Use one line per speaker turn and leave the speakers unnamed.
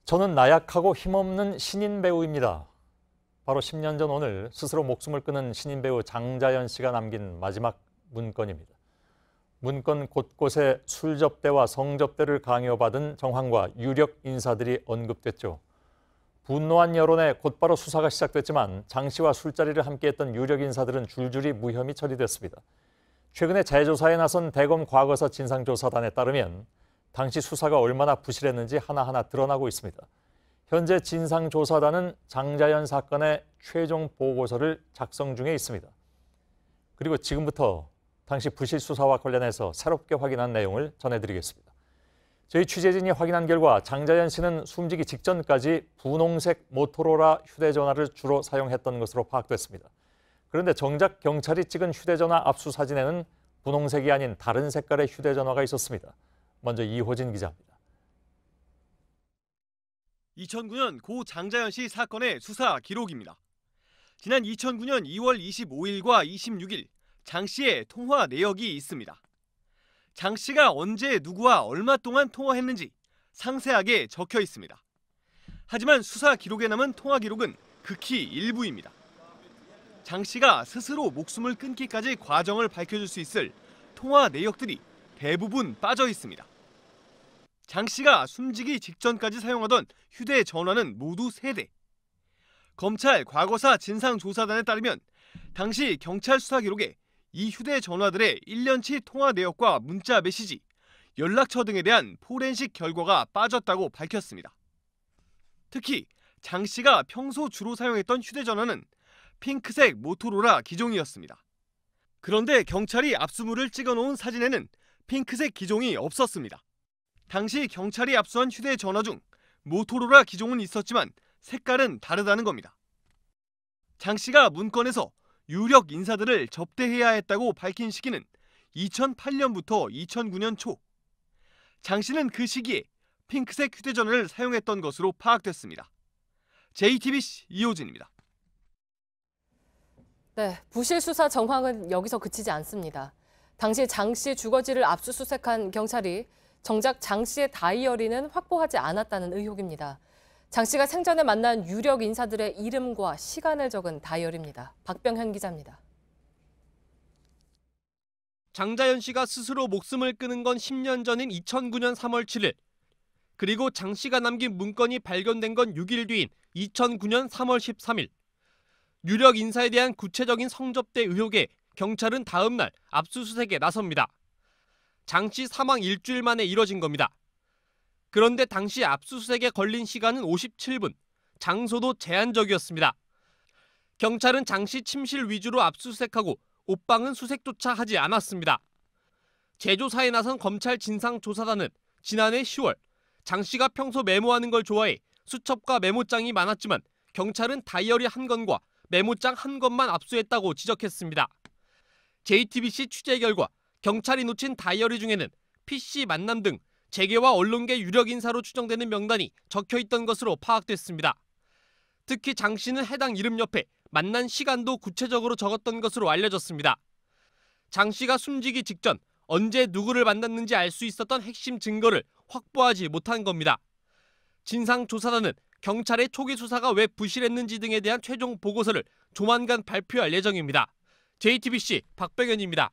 저는 나약하고 힘없는 신인 배우입니다. 바로 10년 전 오늘 스스로 목숨을 끊은 신인 배우 장자연 씨가 남긴 마지막 문건입니다. 문건 곳곳에 술접대와 성접대를 강요받은 정황과 유력 인사들이 언급됐죠. 분노한 여론에 곧바로 수사가 시작됐지만 장 씨와 술자리를 함께했던 유력 인사들은 줄줄이 무혐의 처리됐습니다. 최근에 재조사에 나선 대검 과거사 진상조사단에 따르면 당시 수사가 얼마나 부실했는지 하나하나 드러나고 있습니다. 현재 진상조사단은 장자연 사건의 최종 보고서를 작성 중에 있습니다. 그리고 지금부터 당시 부실 수사와 관련해서 새롭게 확인한 내용을 전해드리겠습니다. 저희 취재진이 확인한 결과 장자연 씨는 숨지기 직전까지 분홍색 모토로라 휴대전화를 주로 사용했던 것으로 파악됐습니다. 그런데 정작 경찰이 찍은 휴대전화 압수 사진에는 분홍색이 아닌 다른 색깔의 휴대전화가 있었습니다. 먼저 이호진 기자입니다.
2009년 고 장자연 씨 사건의 수사 기록입니다. 지난 2009년 2월 25일과 26일 장 씨의 통화 내역이 있습니다. 장 씨가 언제 누구와 얼마 동안 통화했는지 상세하게 적혀 있습니다. 하지만 수사 기록에 남은 통화 기록은 극히 일부입니다. 장 씨가 스스로 목숨을 끊기까지 과정을 밝혀줄 수 있을 통화 내역들이 대부분 빠져 있습니다. 장 씨가 숨지기 직전까지 사용하던 휴대전화는 모두 3대. 검찰 과거사 진상조사단에 따르면 당시 경찰 수사 기록에 이 휴대전화들의 1년치 통화 내역과 문자 메시지, 연락처 등에 대한 포렌식 결과가 빠졌다고 밝혔습니다. 특히 장 씨가 평소 주로 사용했던 휴대전화는 핑크색 모토로라 기종이었습니다. 그런데 경찰이 압수물을 찍어놓은 사진에는 핑크색 기종이 없었습니다. 당시 경찰이 압수한 휴대전화 중 모토로라 기종은 있었지만 색깔은 다르다는 겁니다. 장 씨가 문건에서 유력 인사들을 접대해야 했다고 밝힌 시기는 2008년부터 2009년 초. 장 씨는 그 시기에 핑크색 휴대전화를 사용했던 것으로 파악됐습니다. JTBC 이호진입니다.
네, 부실 수사 정황은 여기서 그치지 않습니다. 당시 장 씨 주거지를 압수수색한 경찰이 정작 장 씨의 다이어리는 확보하지 않았다는 의혹입니다. 장 씨가 생전에 만난 유력 인사들의 이름과 시간을 적은 다이어리입니다. 박병현 기자입니다.
장자연 씨가 스스로 목숨을 끊은 건 10년 전인 2009년 3월 7일. 그리고 장 씨가 남긴 문건이 발견된 건 6일 뒤인 2009년 3월 13일. 유력 인사에 대한 구체적인 성접대 의혹에 경찰은 다음 날 압수수색에 나섭니다. 장 씨 사망 일주일 만에 이뤄진 겁니다. 그런데 당시 압수수색에 걸린 시간은 57분, 장소도 제한적이었습니다. 경찰은 장 씨 침실 위주로 압수수색하고 옷방은 수색조차 하지 않았습니다. 재조사에 나선 검찰 진상조사단은 지난해 10월 장 씨가 평소 메모하는 걸 좋아해 수첩과 메모장이 많았지만 경찰은 다이어리 한 건과 메모장 한 건만 압수했다고 지적했습니다. JTBC 취재 결과 경찰이 놓친 다이어리 중에는 PC 만남 등 재계와 언론계 유력 인사로 추정되는 명단이 적혀있던 것으로 파악됐습니다. 특히 장 씨는 해당 이름 옆에 만난 시간도 구체적으로 적었던 것으로 알려졌습니다. 장 씨가 숨지기 직전 언제 누구를 만났는지 알 수 있었던 핵심 증거를 확보하지 못한 겁니다. 진상조사단은 경찰의 초기 수사가 왜 부실했는지 등에 대한 최종 보고서를 조만간 발표할 예정입니다. JTBC 박병현입니다.